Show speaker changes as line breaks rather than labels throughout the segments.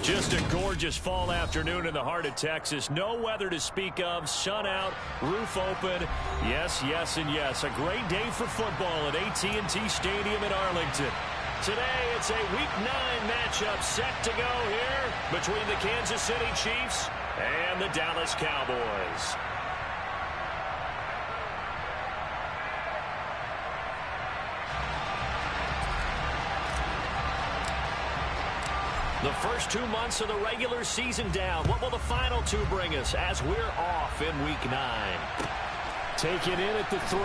Just a gorgeous fall afternoon in the heart of Texas. No weather to speak of. Sun out, roof open. Yes, yes, and yes. A great day for football at AT&T Stadium in Arlington. Today, it's a Week 9 matchup set to go here between the Kansas City Chiefs and the Dallas Cowboys. The first 2 months of the regular season down. What will the final 2 bring us as we're off in Week 9? Take it in at the 3.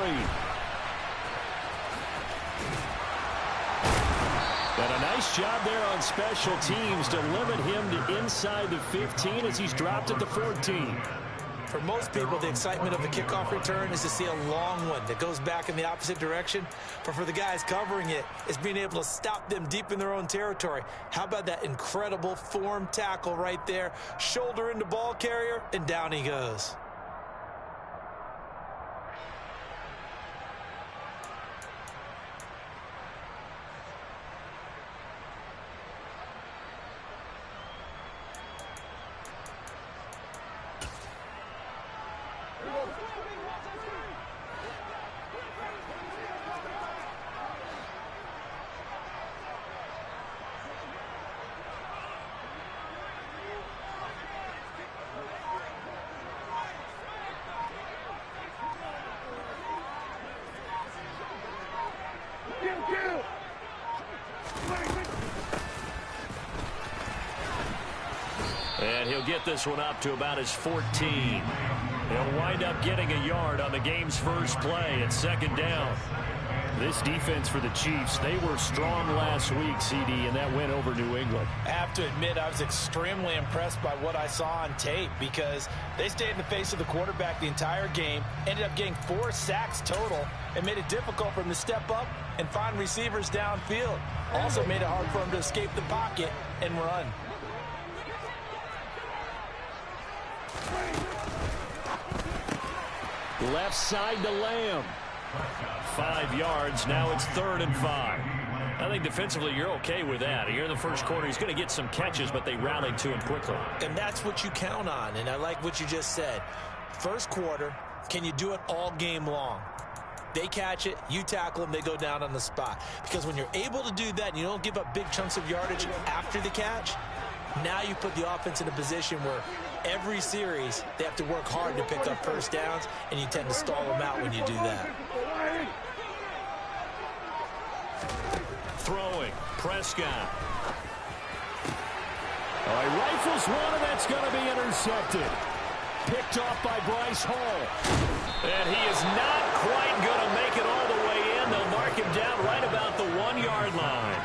And a nice job there on special teams to limit him to inside the 15 as he's dropped at the 14.
For most people, the excitement of the kickoff return is to see a long one that goes back in the opposite direction. But for the guys covering it, it's being able to stop them deep in their own territory. How about that incredible form tackle right there? Shoulder into ball carrier, and down he goes.
And he'll get this one up to about his 14. He'll wind up getting a yard on the game's first play at second down. This defense for the Chiefs, they were strong last week, CD, and that win over New England.
I have to admit, I was extremely impressed by what I saw on tape because they stayed in the face of the quarterback the entire game, ended up getting 4 sacks total, and made it difficult for him to step up and find receivers downfield. Also made it hard for him to escape the pocket and run.
Left side to Lamb. 5 yards. Now it's 3rd and 5. I think defensively you're okay with that. Here in the first quarter, he's going to get some catches, but they rallied to him quickly.
And that's what you count on, and I like what you just said. First quarter, can you do it all game long? They catch it, you tackle them, they go down on the spot. Because when you're able to do that and you don't give up big chunks of yardage after the catch, now you put the offense in a position where every series they have to work hard to pick up first downs, and you tend to stall them out when you do that.
Throwing, Prescott. Oh, he rifles one, and that's going to be intercepted. Picked off by Bryce Hall. And he is not quite going to make it all the way in. They'll mark him down right about the 1-yard line.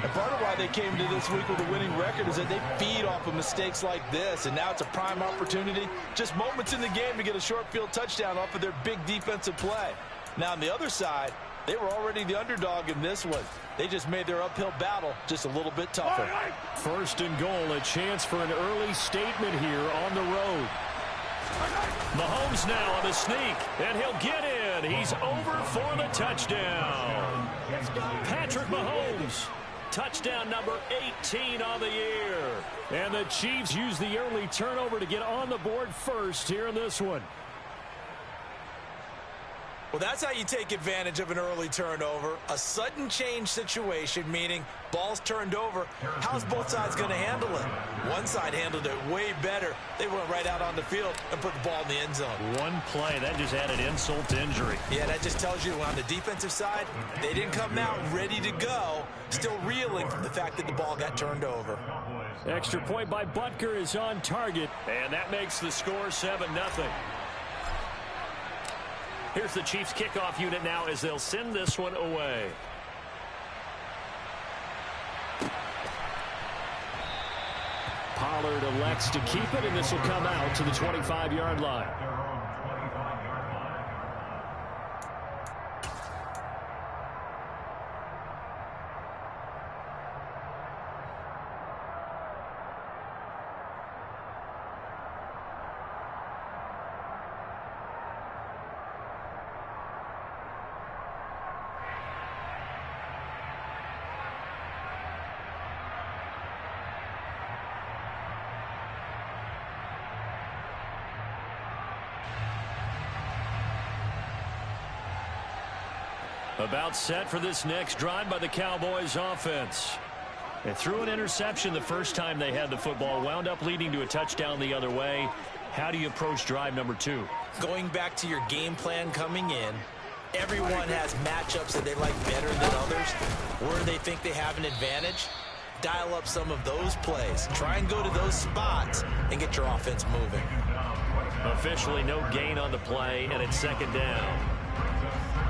And part of why they came to this week with a winning record is that they feed off of mistakes like this. And now it's a prime opportunity, just moments in the game, to get a short field touchdown off of their big defensive play. Now, on the other side, they were already the underdog in this one. They just made their uphill battle just a little bit tougher.
1st and goal, a chance for an early statement here on the road. Mahomes now on the sneak, and he'll get in. He's over for the touchdown. Patrick Mahomes. Touchdown number 18 on the year. And the Chiefs use the early turnover to get on the board first here in this one.
Well, that's how you take advantage of an early turnover. A sudden change situation, meaning ball's turned over. How's both sides going to handle it? One side handled it way better. They went right out on the field and put the ball in the end zone.
One play, that just added insult to injury.
Yeah, that just tells you on the defensive side, they didn't come out ready to go, still reeling from the fact that the ball got turned over.
Extra point by Butker is on target, and that makes the score 7-0. Here's the Chiefs kickoff unit now as they'll send this one away. Pollard elects to keep it, and this will come out to the 25-yard line. About set for this next drive by the Cowboys offense. They threw an interception the first time they had the football, wound up leading to a touchdown the other way. How do you approach drive number 2?
Going back to your game plan coming in, everyone has matchups that they like better than others, where they think they have an advantage. Dial up some of those plays. Try and go to those spots and get your offense moving.
Officially no gain on the play, and it's second down.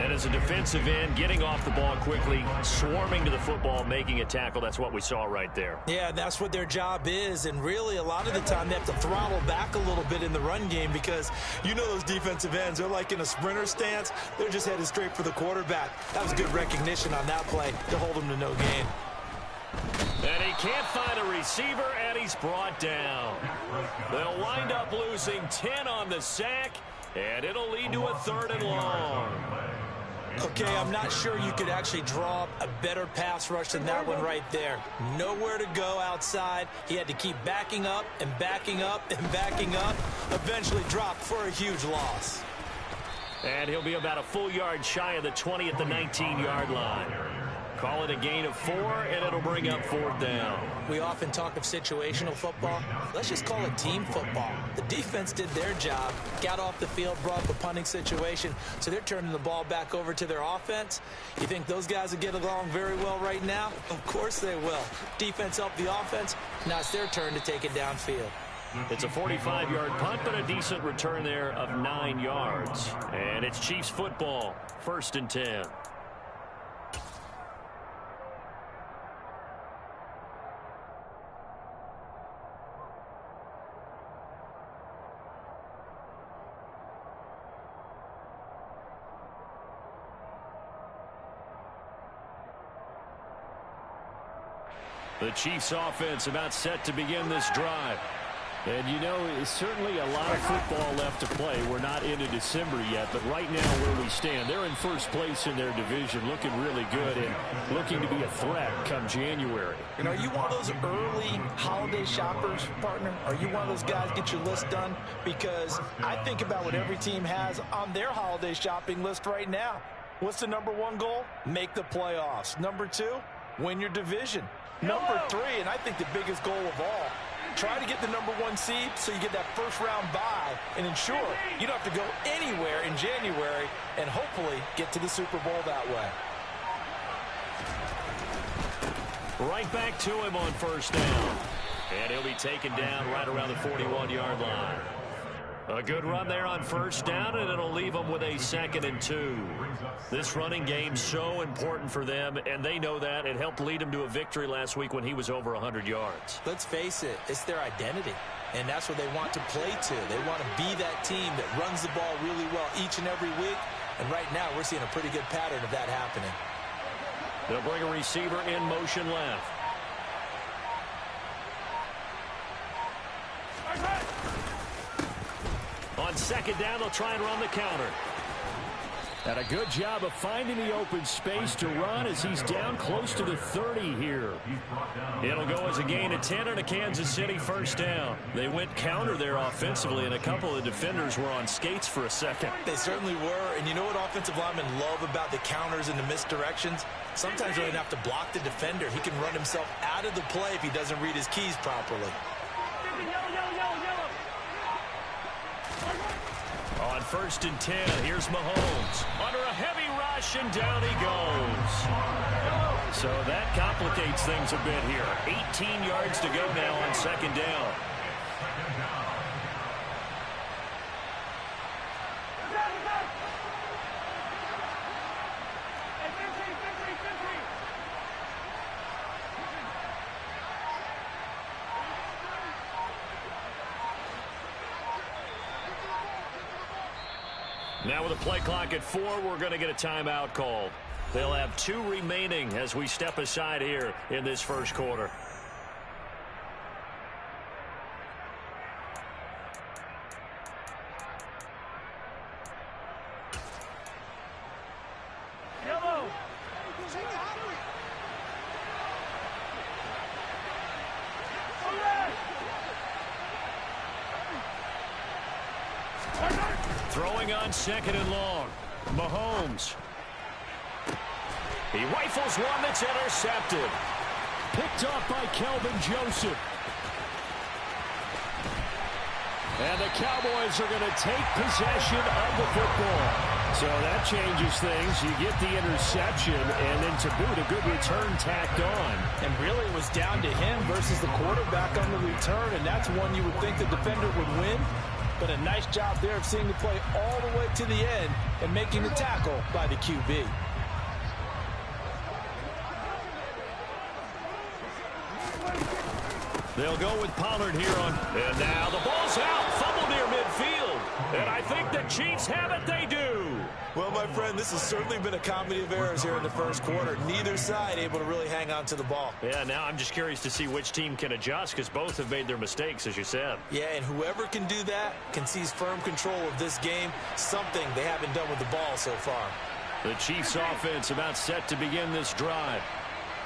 And as a defensive end, getting off the ball quickly, swarming to the football, making a tackle, that's what we saw right there.
Yeah, that's what their job is, and really a lot of the time they have to throttle back a little bit in the run game because you know those defensive ends, they're like in a sprinter stance. They're just headed straight for the quarterback. That was good recognition on that play to hold them to no gain.
And he can't find a receiver, and he's brought down. They'll wind up losing 10 on the sack, and it'll lead to a 3rd and long.
Okay, I'm not sure you could actually draw up a better pass rush than that one right there. Nowhere to go outside. He had to keep backing up and backing up and backing up. Eventually dropped for a huge loss.
And he'll be about a full yard shy of the 20 at the 19-yard line. Call it a gain of 4, and it'll bring up 4th down.
We often talk of situational football. Let's just call it team football. The defense did their job, got off the field, brought up a punting situation, so they're turning the ball back over to their offense. You think those guys will get along very well right now? Of course they will. Defense helped the offense. Now it's their turn to take it downfield.
It's a 45-yard punt, but a decent return there of 9 yards. And it's Chiefs football, 1st and 10. The Chiefs offense about set to begin this drive. And, you know, it's certainly a lot of football left to play. We're not into December yet, but right now where we stand, they're in first place in their division, looking really good and looking to be a threat come January.
And are you one of those early holiday shoppers, partner? Are you one of those guys get your list done? Because I think about what every team has on their holiday shopping list right now. What's the number 1 goal? Make the playoffs. Number 2, win your division. Number 3, and I think the biggest goal of all, try to get the number 1 seed so you get that first-round bye and ensure you don't have to go anywhere in January and hopefully get to the Super Bowl that way.
Right back to him on 1st down. And he'll be taken down right around the 41-yard line. A good run there on 1st down, and it'll leave them with a 2nd and 2. This running game's so important for them, and they know that. It helped lead them to a victory last week when he was over 100 yards.
Let's face it, it's their identity, and that's what they want to play to. They want to be that team that runs the ball really well each and every week, and right now we're seeing a pretty good pattern of that happening.
They'll bring a receiver in motion left. On 2nd down, they'll try and run the counter. And a good job of finding the open space to run as he's down close to the 30 here. It'll go as a gain of 10 and a Kansas City 1st down. They went counter there offensively, and a couple of defenders were on skates for a second.
They certainly were, and you know what offensive linemen love about the counters and the misdirections? Sometimes you don't have to block the defender. He can run himself out of the play if he doesn't read his keys properly.
On 1st and 10, here's Mahomes. Under a heavy rush, and down he goes. So that complicates things a bit here. 18 yards to go now on 2nd down. Now with a play clock at 4, we're going to get a timeout called. They'll have 2 remaining as we step aside here in this 1st quarter. Throwing on 2nd and long. Mahomes. He rifles one that's intercepted. Picked off by Kelvin Joseph. And the Cowboys are going to take possession of the football. So that changes things. You get the interception, and then to boot, a good return tacked on.
And really it was down to him versus the quarterback on the return, and that's one you would think the defender would win. But a nice job there of seeing the play all the way to the end and making the tackle by the QB.
They'll go with Pollard here on. And now the ball's out. Fumble near midfield. And I think the Chiefs have it. They do.
Well, my friend, this has certainly been a comedy of errors here in the first quarter. Neither side able to really hang on to the ball.
Yeah, now I'm just curious to see which team can adjust because both have made their mistakes, as you said.
Yeah, and whoever can do that can seize firm control of this game, something they haven't done with the ball so far.
The Chiefs offense about set to begin this drive.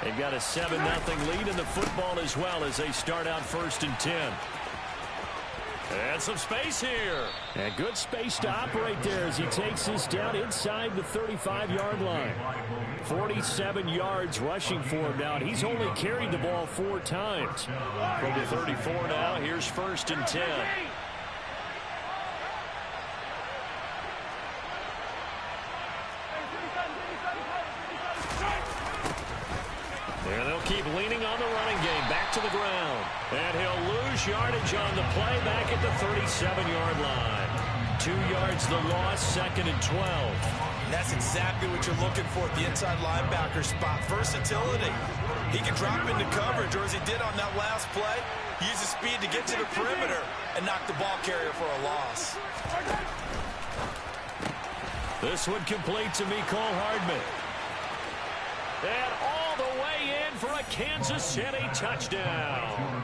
They've got a 7-0 lead in the football as well as they start out 1st and 10. And some space here. And good space to operate there as he takes this down inside the 35-yard line. 47 yards rushing for him now, and he's only carried the ball 4 times. From the 34 now, here's 1st and 10. And they'll keep leaning on the running game. Back to the ground. And he'll lose yardage on the play back at the 37-yard line. 2 yards the loss, 2nd and 12.
And that's exactly what you're looking for at the inside linebacker spot. Versatility. He can drop into coverage, or as he did on that last play, use his speed to get to the perimeter and knock the ball carrier for a loss.
This one complete to Mecole Hardman. And all the way in for a Kansas City touchdown.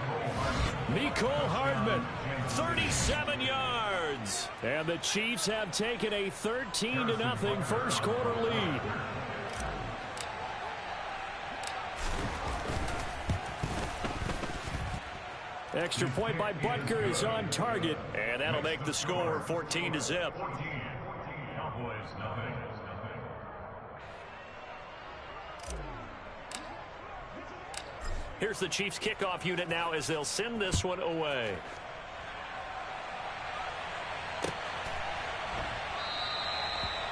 Mecole Hardman, 37 yards. And the Chiefs have taken a 13-0 first quarter lead. Extra point by Butker is on target. And that'll make the score 14-0. Here's the Chiefs kickoff unit now as they'll send this one away.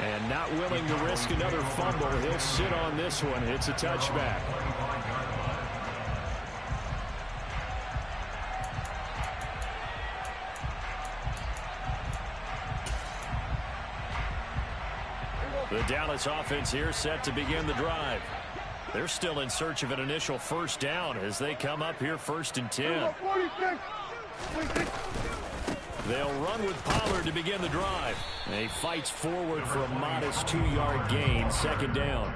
And not willing to risk another fumble. He'll sit on this one. It's a touchback. The Dallas offense here set to begin the drive. They're still in search of an initial first down as they come up here 1st and 10. They'll run with Pollard to begin the drive. And he fights forward for a modest 2-yard gain, 2nd down.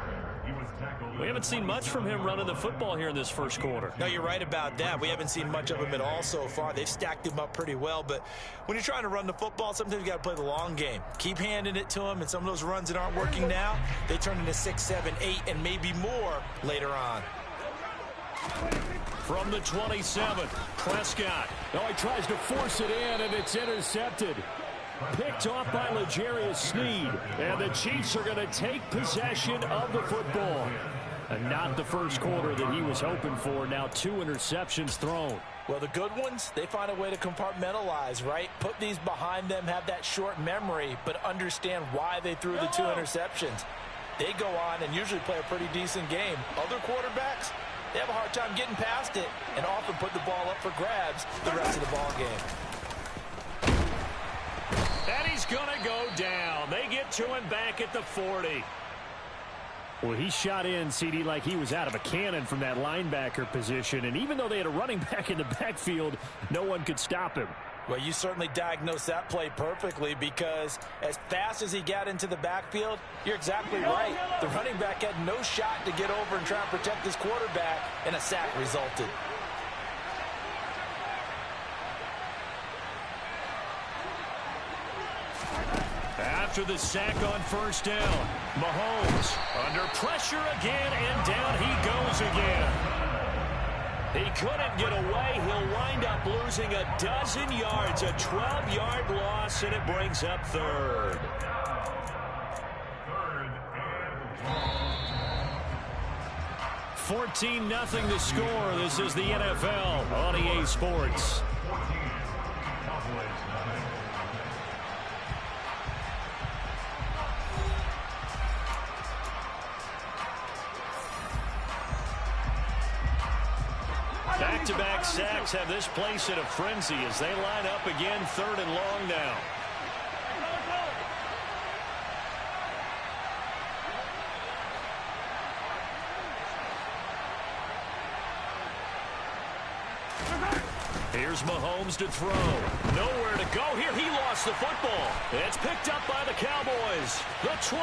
We haven't seen much from him running the football here in this first quarter.
No, you're right about that. We haven't seen much of him at all so far. They've stacked him up pretty well, but when you're trying to run the football, sometimes you got to play the long game. Keep handing it to him, and some of those runs that aren't working now, they turn into 6, 7, 8, and maybe more later on.
From the 27, Prescott. Oh, he tries to force it in, and it's intercepted. Picked off by L'Jarius Sneed. And the Chiefs are going to take possession of the football. And not the first quarter that he was hoping for. Now 2 interceptions thrown.
Well, the good ones, they find a way to compartmentalize, right? Put these behind them, have that short memory, but understand why they threw the 2 interceptions. They go on and usually play a pretty decent game. Other quarterbacks, they have a hard time getting past it and often put the ball up for grabs the rest of the ball game.
And he's going to go down. They get to him back at the 40. Well, he shot in, CD, like he was out of a cannon from that linebacker position. And even though they had a running back in the backfield, no one could stop him.
Well, you certainly diagnosed that play perfectly because as fast as he got into the backfield, you're exactly right. The running back had no shot to get over and try and protect his quarterback, and a sack resulted.
After the sack on first down, Mahomes under pressure again, and down he goes again. He couldn't get away. He'll wind up losing a dozen yards, a 12-yard loss, and it brings up 3rd. 14-0 the score. This is the NFL on EA Sports. Back-to-back sacks have this place in a frenzy as they line up again, 3rd and long now. Here's Mahomes to throw. Nowhere to go here. He lost the football. It's picked up by the Cowboys. The 20.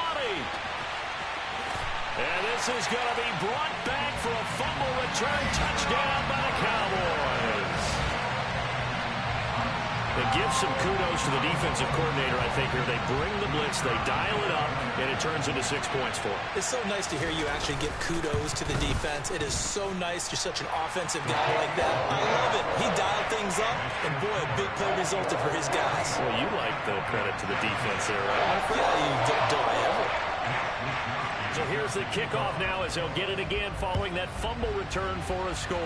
And this is going to be brought back for a fumble return touchdown by the Cowboys. It gives some kudos to the defensive coordinator, I think, here. They bring the blitz, they dial it up, and it turns into 6 points for them.
It's so nice to hear you actually give kudos to the defense. It is so nice. You're such an offensive guy like that. I love it. He dialed things up, and boy, a big play resulted for his guys.
Well, you like the credit to the defense there, right?
Yeah, do I ever?
So here's the kickoff now as they'll get it again following that fumble return for a score.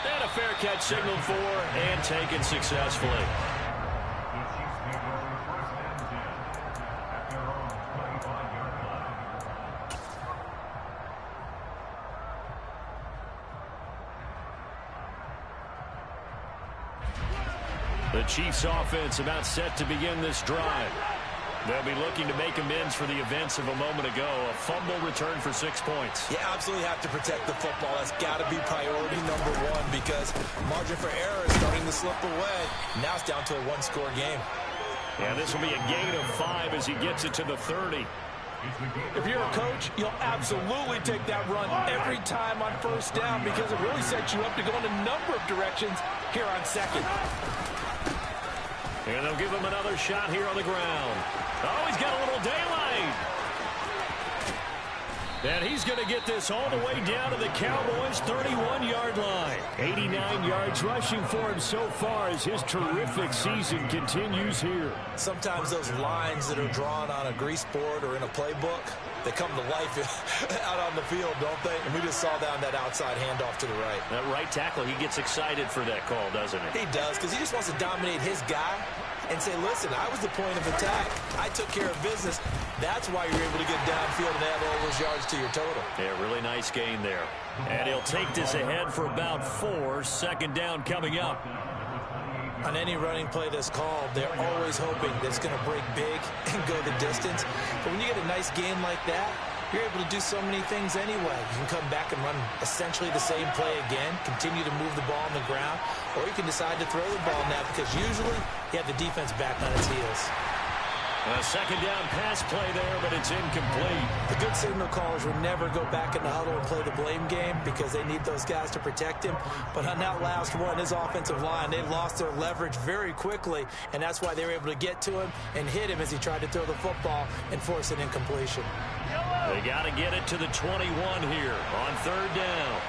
And a fair catch signaled for and taken successfully. The Chiefs offense about set to begin this drive. They'll be looking to make amends for the events of a moment ago. A fumble return for 6 points.
You absolutely have to protect the football. That's got to be priority number one because margin for error is starting to slip away. Now it's down to a one-score game.
Yeah, this will be a gain of 5 as he gets it to the 30.
If you're a coach, you'll absolutely take that run every time on first down because it really sets you up to go in a number of directions here on second.
And they'll give him another shot here on the ground. Oh, he's got a little daylight. And he's going to get this all the way down to the Cowboys' 31-yard line. 89 yards rushing for him so far as his terrific season continues here.
Sometimes those lines that are drawn on a grease board or in a playbook, they come to life out on the field, don't they? And we just saw that on that outside handoff to the right.
That right tackle, he gets excited for that call, doesn't he?
He does, because he just wants to dominate his guy and say, listen, I was the point of attack. I took care of business. That's why you're able to get downfield and add all those yards to your total.
Yeah, really nice gain there. And he'll take this ahead for about 4. 2nd down coming up.
On any running play that's called, they're always hoping that it's going to break big and go the distance. But when you get a nice gain like that, you're able to do so many things anyway. You can come back and run essentially the same play again, continue to move the ball on the ground, or you can decide to throw the ball now because usually you have the defense back on its heels.
A 2nd down pass play there, but it's incomplete.
The good signal callers will never go back in the huddle and play the blame game because they need those guys to protect him. But on that last one, his offensive line, they lost their leverage very quickly, and that's why they were able to get to him and hit him as he tried to throw the football and force an incompletion.
They got to get it to the 21 here on 3rd down.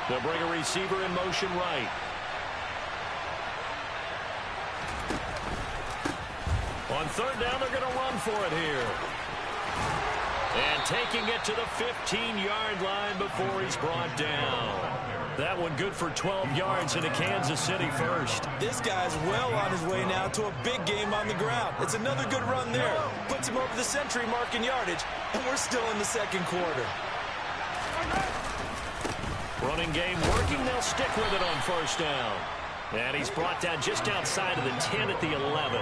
They'll bring a receiver in motion right. On 3rd down, they're going to run for it here. And taking it to the 15-yard line before he's brought down. That one good for 12 yards into Kansas City first.
This guy's well on his way now to a big game on the ground. It's another good run there. Puts him over the century mark in yardage, and we're still in the 2nd quarter.
Running game working. They'll stick with it on 1st down. And he's brought down just outside of the 10 at the 11.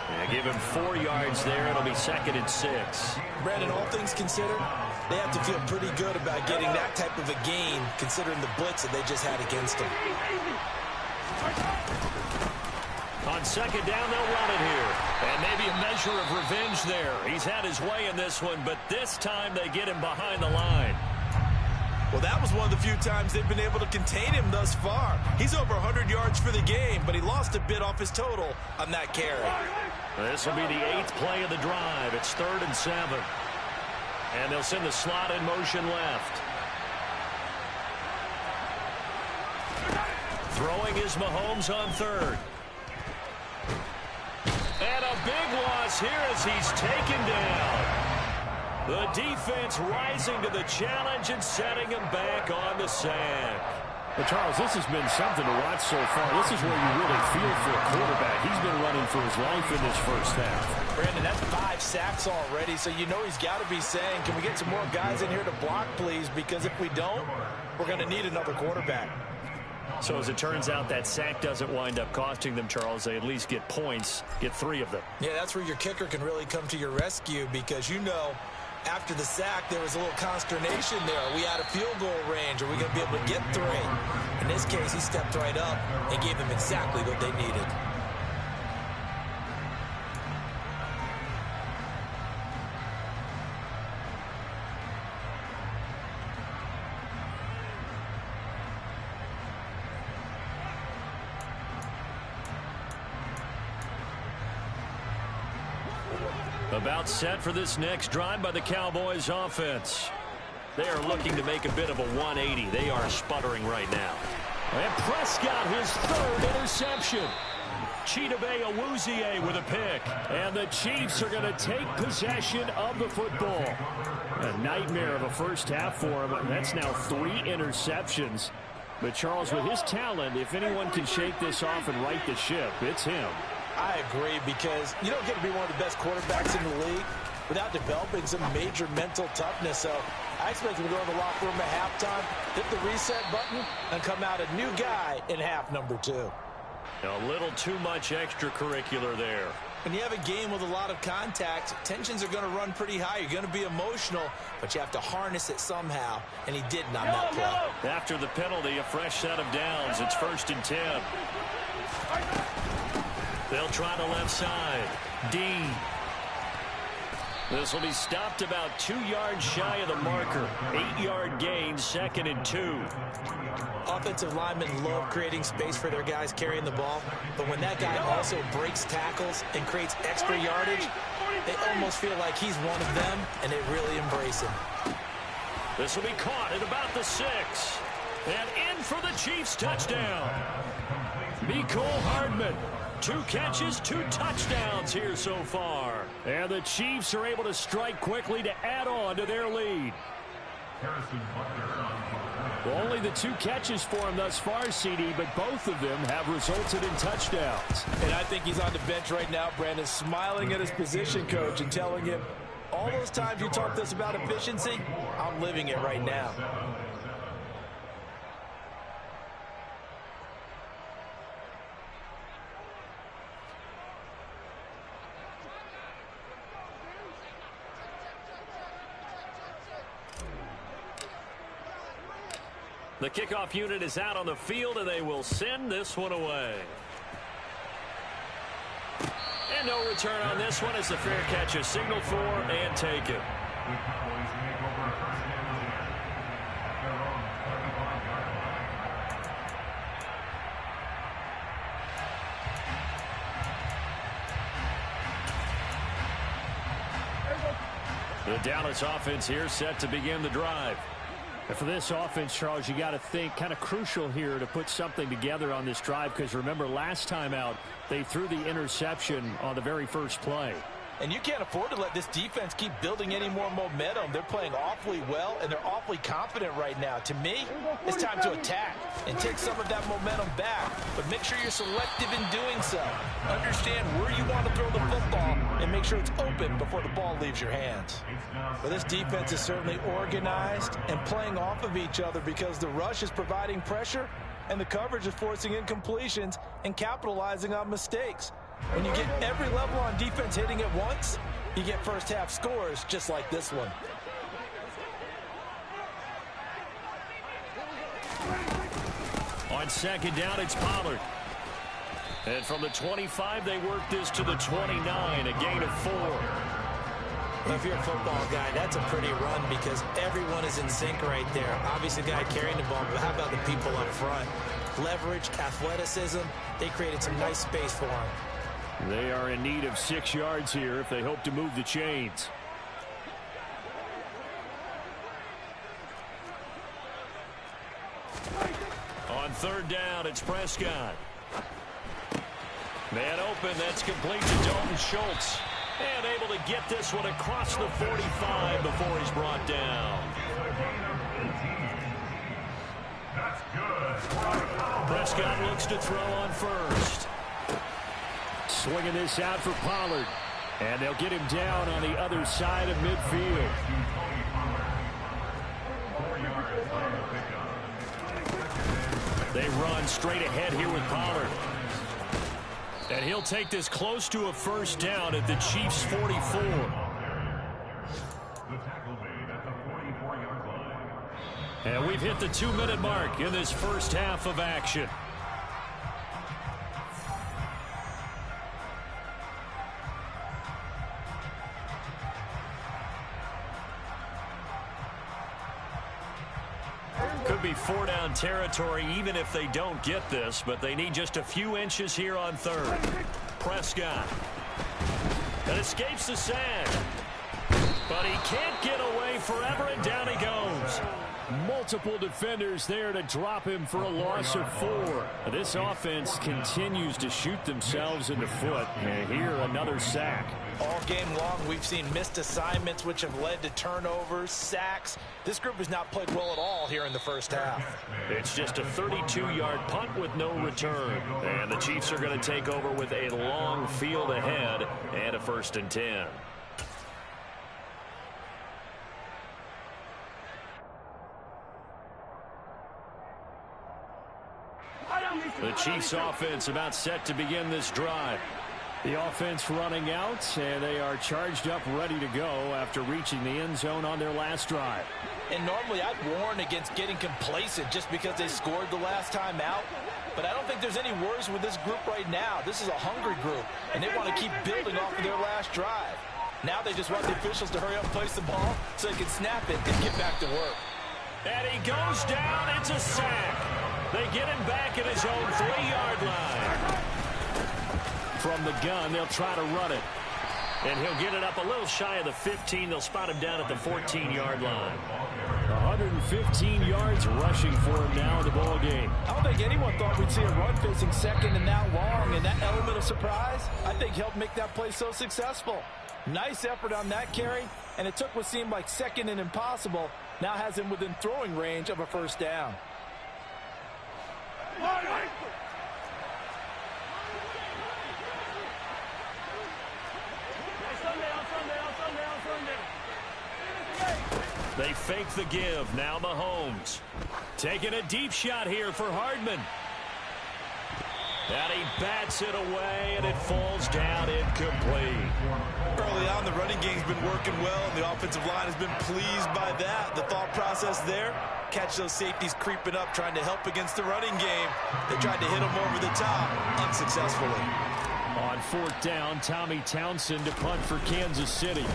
Yeah, give him 4 yards there. It'll be 2nd and 6.
Brandon, all things considered, they have to feel pretty good about getting that type of a gain considering the blitz that they just had against them.
On 2nd down, they'll run it here. And maybe a measure of revenge there. He's had his way in this one, but this time they get him behind the line.
Well, that was one of the few times they've been able to contain him thus far. He's over 100 yards for the game, but he lost a bit off his total on that carry.
This will be the 8th play of the drive. It's 3rd and 7. And they'll send the slot in motion left. Throwing is Mahomes on 3rd. And a big loss here as he's taken down. The defense rising to the challenge and setting him back on the sack.
But, Charles, this has been something to watch so far. This is where you really feel for a quarterback. He's been running for his life in this first half.
Brandon, that's 5 sacks already, so you know he's got to be saying, can we get some more guys in here to block, please? Because if we don't, we're going to need another quarterback.
So as it turns out, that sack doesn't wind up costing them, Charles. They at least get points, get 3 of them.
Yeah, that's where your kicker can really come to your rescue because, you know, after the sack, there was a little consternation there. Are we out of field goal range? Are we going to be able to get 3? In this case, he stepped right up and gave them exactly what they needed.
About set for this next drive by the Cowboys offense. They are looking to make a bit of a 180. They are sputtering right now. And Prescott, his 3rd interception. Chidobe Awuzie with a pick. And the Chiefs are going to take possession of the football. A nightmare of a first half for him. That's now 3 interceptions. But Charles, with his talent, if anyone can shake this off and right the ship, it's him.
I agree because you don't get to be one of the best quarterbacks in the league without developing some major mental toughness. So I expect him to go to the locker room at halftime, hit the reset button, and come out a new guy in half number 2.
A little too much extracurricular there.
When you have a game with a lot of contact, tensions are going to run pretty high. You're going to be emotional, but you have to harness it somehow, and he didn't on that play.
After the penalty, a fresh set of downs. It's 1st and 10. They'll try the left side. Dean. This will be stopped about 2 yards shy of the marker. 8-yard gain, 2nd and 2.
Offensive linemen love creating space for their guys carrying the ball, but when that guy also breaks tackles and creates extra yardage, they almost feel like he's one of them, and they really embrace him.
This will be caught at about the 6. And in for the Chiefs touchdown. Mecole Hardman. 2 catches, 2 touchdowns here so far. And the Chiefs are able to strike quickly to add on to their lead. Well, only the 2 catches for him thus far, CD, but both of them have resulted in touchdowns.
And I think he's on the bench right now, Brandon, smiling at his position coach and telling him, all those times you talked to us about efficiency, I'm living it right now.
The kickoff unit is out on the field, and they will send this one away. And no return on this one as the fair catch is signaled for and taken. The Dallas offense here set to begin the drive.
And for this offense, Charles, you got to think kind of crucial here to put something together on this drive because remember last time out they threw the interception on the very first play.
And you can't afford to let this defense keep building any more momentum. They're playing awfully well, and they're awfully confident right now. To me, it's time to attack and take some of that momentum back, but make sure you're selective in doing so. Understand where you want to throw the football and make sure it's open before the ball leaves your hands. Well, this defense is certainly organized and playing off of each other because the rush is providing pressure and the coverage is forcing incompletions and capitalizing on mistakes. When you get every level on defense hitting at once, you get first half scores just like this one.
On second down, it's Pollard. And from the 25, they work this to the 29, a gain of 4.
Well, if you're a football guy, that's a pretty run because everyone is in sync right there. Obviously, the guy carrying the ball, but how about the people up front? Leverage, athleticism, they created some nice space for him.
They are in need of 6 yards here if they hope to move the chains.
On third down, it's Prescott. Man open, that's complete to Dalton Schultz. And able to get this one across the 45 before he's brought down. Prescott looks to throw on first.
Swinging this out for Pollard. And they'll get him down on the other side of midfield. They run straight ahead here with Pollard. And he'll take this close to a first down at the Chiefs' 44. And we've hit the 2-minute mark in this first half of action. Could be 4-down territory even if they don't get this, but they need just a few inches here on third. Prescott. And escapes the sack. But he can't get away forever, and down he goes. Multiple defenders there to drop him for a loss of 4. This offense continues to shoot themselves in the foot. And here, another sack.
All game long, we've seen missed assignments, which have led to turnovers, sacks. This group has not played well at all here in the first half.
It's just a 32-yard punt with no return. And the Chiefs are going to take over with a long field ahead and a 1st and 10. The Chiefs offense about set to begin this drive.
The offense running out, and they are charged up, ready to go after reaching the end zone on their last drive.
And normally I'd warn against getting complacent just because they scored the last time out. But I don't think there's any worries with this group right now. This is a hungry group, and they want to keep building off of their last drive. Now they just want the officials to hurry up and place the ball so they can snap it and get back to work.
And he goes down. It's a sack. They get him back at his own 3-yard line.
From the gun, they'll try to run it.
And he'll get it up a little shy of the 15. They'll spot him down at the 14-yard line.
115 yards rushing for him now in the ball game.
I don't think anyone thought we'd see a run facing second and that long, and that element of surprise, I think, helped make that play so successful. Nice effort on that carry, and it took what seemed like second and impossible, now has him within throwing range of a first down.
They fake the give. Now Mahomes. Taking a deep shot here for Hardman. And he bats it away, and it falls down incomplete.
Early on, the running game's been working well, and the offensive line has been pleased by that. The thought process there, catch those safeties creeping up, trying to help against the running game. They tried to hit them over the top, unsuccessfully.
On 4th down, Tommy Townsend to punt for Kansas City.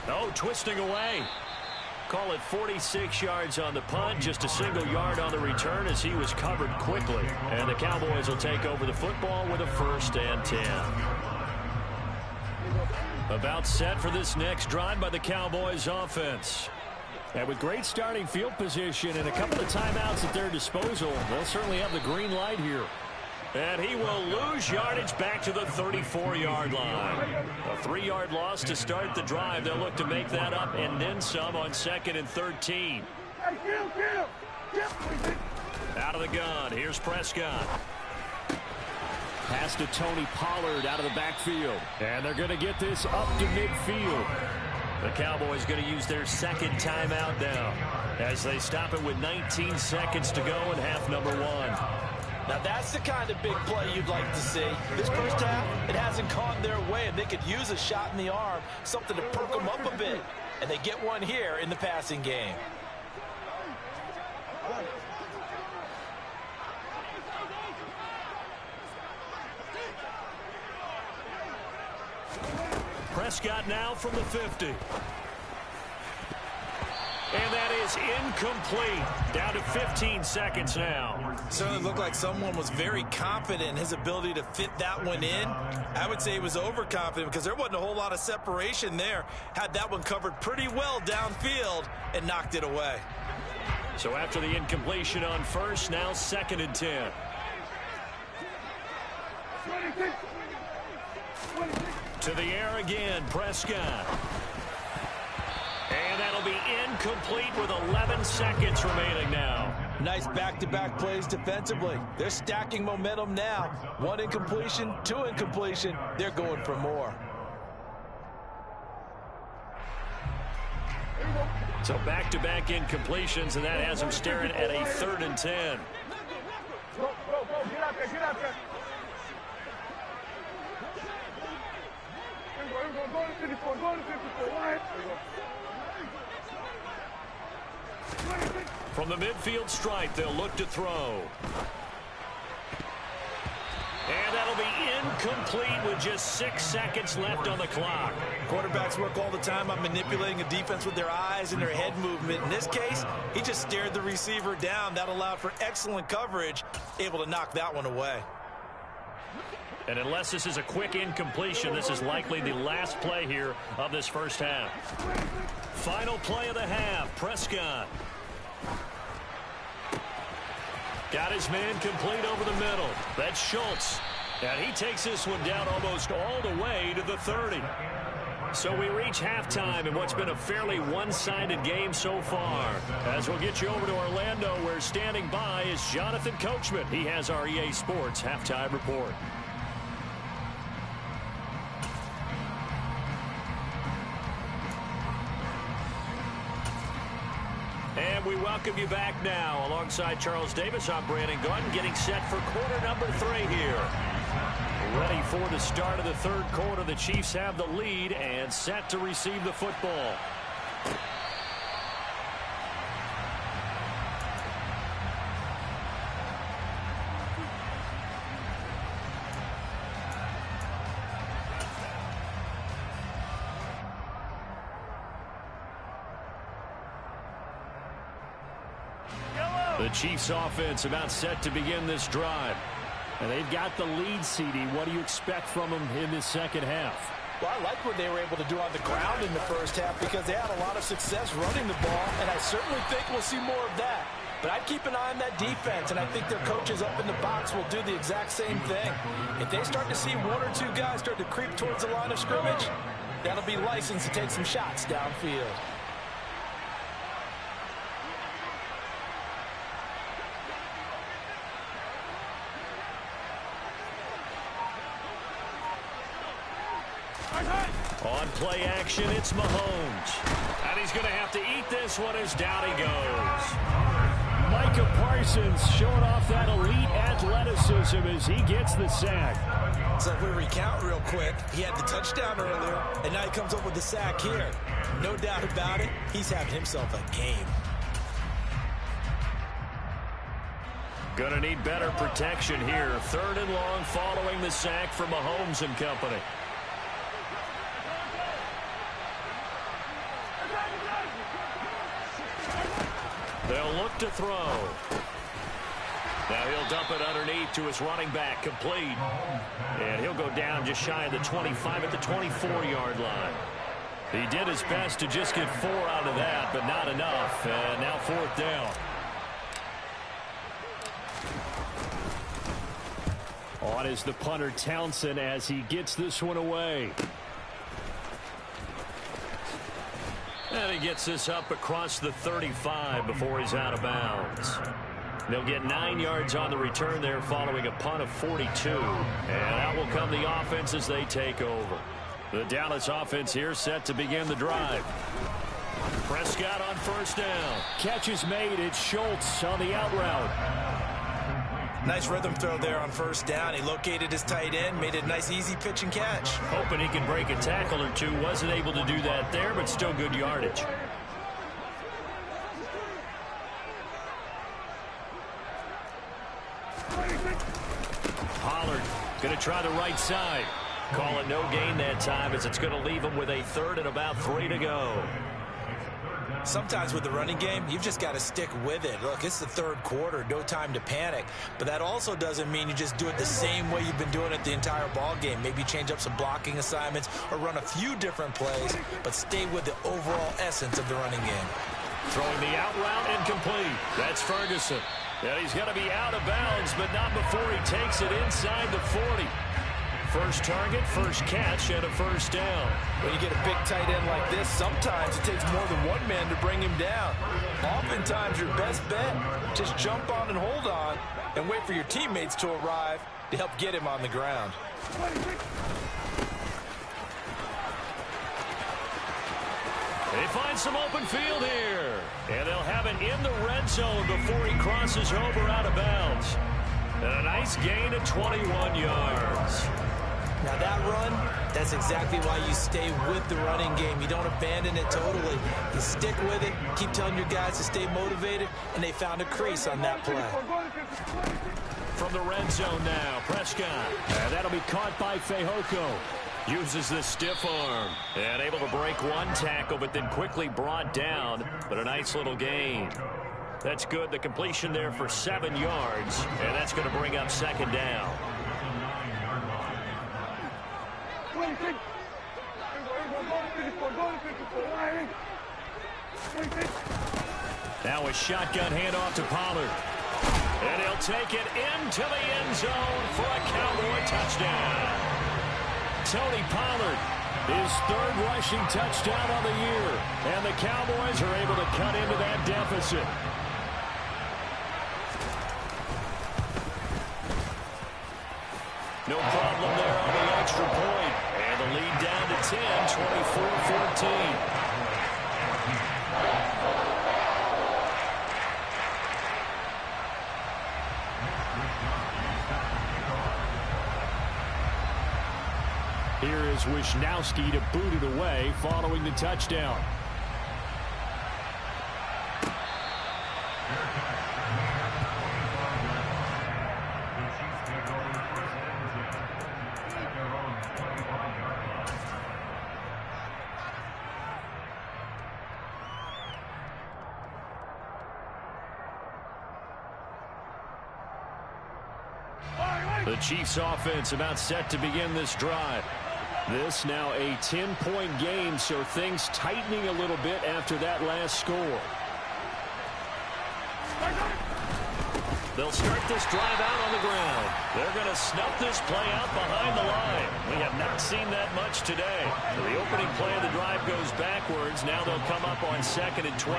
Oh, twisting away. Call it 46 yards on the punt, just a single yard on the return as he was covered quickly. And the Cowboys will take over the football with a 1st and 10. About set for this next drive by the Cowboys offense.
And with great starting field position and a couple of timeouts at their disposal, they'll certainly have the green light here.
And he will lose yardage back to the 34-yard line. A 3-yard loss to start the drive. They'll look to make that up and then some on 2nd and 13. Out of the gun. Here's Prescott.
Pass to Tony Pollard out of the backfield. And they're going to get this up to midfield.
The Cowboys going to use their 2nd timeout now as they stop it with 19 seconds to go in half number 1.
Now that's the kind of big play you'd like to see. This first half, it hasn't gone their way, and they could use a shot in the arm, something to perk them up a bit. And they get one here in the passing game.
Prescott now from the 50. And that is incomplete. Down to 15 seconds now.
Certainly looked like someone was very confident in his ability to fit that one in. I would say he was overconfident because there wasn't a whole lot of separation there. Had that one covered pretty well downfield and knocked it away.
So after the incompletion on 1st, now 2nd and 10. To the air again, Prescott. And that'll be incomplete with 11 seconds remaining now.
Nice back-to-back plays defensively. They're stacking momentum now. 1 incompletion, 2 incompletion. They're going for more.
So back-to-back incompletions, and that has them staring at a 3rd and 10.
Go, get out there, get out there. Go to 54, go to 54, wide.
From the midfield stripe, they'll look to throw. And that'll be incomplete with just 6 seconds left on the clock.
Quarterbacks work all the time on manipulating a defense with their eyes and their head movement. In this case, he just stared the receiver down. That allowed for excellent coverage, able to knock that one away.
And unless this is a quick incompletion, this is likely the last play here of this first half. Final play of the half, Prescott. Got his man complete over the middle. That's Schultz. And he takes this one down almost all the way to the 30. So we reach halftime in what's been a fairly one-sided game so far. As we'll get you over to Orlando, where standing by is Jonathan Coachman. He has our EA Sports halftime report. And we welcome you back now. Alongside Charles Davis, I'm Brandon Gordon, getting set for quarter number 3 here. Ready for the start of the 3rd quarter. The Chiefs have the lead and set to receive the football. The Chiefs offense about set to begin this drive. And they've got the lead, CD. What do you expect from them in this second half?
Well, I like what they were able to do on the ground in the first half because they had a lot of success running the ball, and I certainly think we'll see more of that. But I'd keep an eye on that defense, and I think their coaches up in the box will do the exact same thing. If they start to see 1 or 2 guys start to creep towards the line of scrimmage, that'll be licensed to take some shots downfield.
On play action, it's Mahomes. And he's going to have to eat this one as down he goes. Micah Parsons showing off that elite athleticism as he gets the sack.
So if we recount real quick, he had the touchdown earlier, and now he comes up with the sack here. No doubt about it, he's having himself a game.
Going to need better protection here. 3rd and long following the sack for Mahomes and company. They'll look to throw. Now he'll dump it underneath to his running back, complete. And he'll go down just shy of the 25 at the 24-yard line. He did his best to just get 4 out of that, but not enough. And now 4th down. On is the punter, Townsend, as he gets this one away. And he gets this up across the 35 before he's out of bounds. They'll get 9 yards on the return there following a punt of 42. And out will come the offense as they take over. The Dallas offense here set to begin the drive. Prescott on 1st down. Catch is made. It's Schultz on the out route.
Nice rhythm throw there on 1st down. He located his tight end, made it a nice easy pitch and catch.
Hoping he can break a tackle or two. Wasn't able to do that there, but still good yardage. Pollard going to try the right side. Call it no gain that time as it's going to leave him with a 3rd and about 3 to go.
Sometimes with the running game, you've just got to stick with it. Look, it's the 3rd quarter, no time to panic. But that also doesn't mean you just do it the same way you've been doing it the entire ball game. Maybe change up some blocking assignments or run a few different plays, but stay with the overall essence of the running game.
Throwing the out route incomplete. That's Ferguson. And he's going to be out of bounds, but not before he takes it inside the 40. First target, first catch, and a first down.
When you get a big tight end like this, sometimes it takes more than one man to bring him down. Oftentimes, your best bet, just jump on and hold on and wait for your teammates to arrive to help get him on the ground.
They find some open field here. And they'll have it in the red zone before he crosses over out of bounds. And a nice gain of 21 yards.
Now that run, that's exactly why you stay with the running game. You don't abandon it totally. You stick with it, keep telling your guys to stay motivated, and they found a crease on that play.
From the red zone now, Prescott. And that'll be caught by Fehoko. Uses the stiff arm. And able to break one tackle, but then quickly brought down. But a nice little gain. That's good. The completion there for 7 yards. And that's going to bring up second down. Now a shotgun handoff to Pollard. And he'll take it into the end zone for a Cowboy touchdown. Tony Pollard, his third rushing touchdown of the year. And the Cowboys are able to cut into that deficit. No problem there on the extra point. And the lead down to 10, 24-14. Here is Wisnowski to boot it away following the touchdown. The Chiefs offense about set to begin this drive. This now a 10-point game, so things tightening a little bit after that last score. They'll start this drive out on the ground. They're going to snuff this play out behind the line. We have not seen that much today. So the opening play of the drive goes backwards. Now they'll come up on 2nd and 12.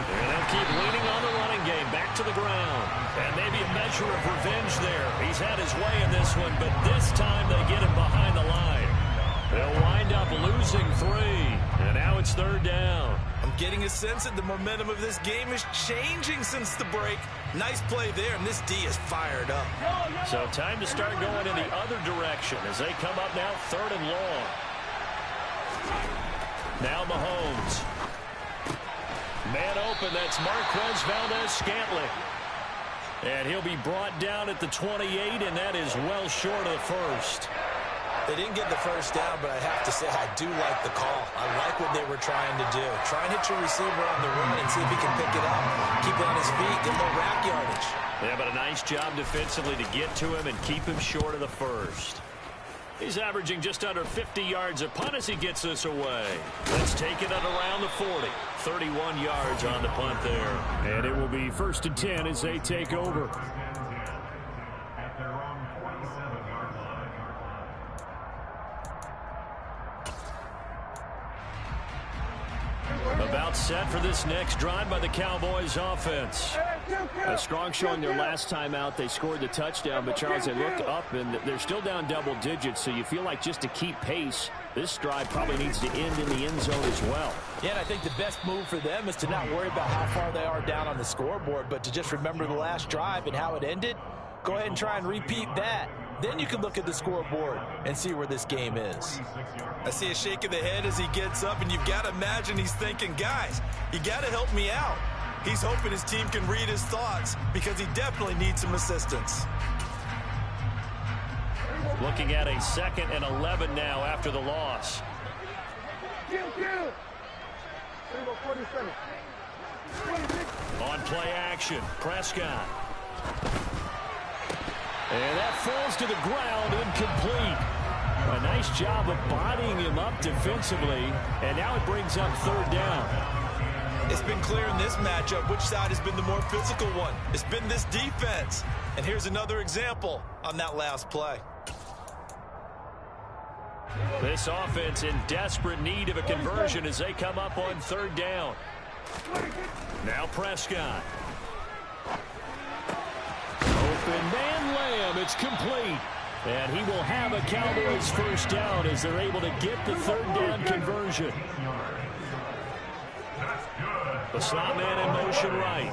And they'll keep leaning on the running game. Back to the ground. And maybe a measure of revenge there. He's had his way in this one, but this time they get him behind the line. They'll wind up losing 3. And now it's 3rd down.
I'm getting a sense that the momentum of this game is changing since the break. Nice play there, and this D is fired up.
So time to start going in the other direction as they come up now 3rd and long. Now Mahomes. Man open, that's Marquez Valdez-Scantling. And he'll be brought down at the 28, and that is well short of the first.
They didn't get the first down, but I have to say I do like the call. I like what they were trying to do. Try and hit your receiver on the run and see if he can pick it up. Keep it on his feet, get a little rack yardage.
Yeah, but a nice job defensively to get to him and keep him short of the first. He's averaging just under 50 yards a punt as he gets this away. Let's take it at around the 40. 31 yards on the punt there. And it will be 1st and 10 as they take over. About set for this next drive by the Cowboys offense. A strong showing their last time out. They scored the touchdown, but Charles, they looked up and they're still down double digits, so you feel like just to keep pace, this drive probably needs to end in the end zone as well.
Yeah, and I think the best move for them is to not worry about how far they are down on the scoreboard, but to just remember the last drive and how it ended. Go ahead and try and repeat that. Then you can look at the scoreboard and see where this game is.
I see a shake of the head as he gets up, and you've got to imagine he's thinking, guys, you got to help me out. He's hoping his team can read his thoughts because he definitely needs some assistance.
Looking at a 2nd and 11 now after the loss. On play action, Prescott. And that falls to the ground, incomplete. A nice job of bodying him up defensively, and now it brings up 3rd down.
It's been clear in this matchup which side has been the more physical one. It's been this defense. And here's another example on that last play.
This offense in desperate need of a conversion as they come up on third down. Now Prescott. Open man Lamb. It's complete. And he will have a Cowboys first down as they're able to get the third down conversion. The slot man in motion right.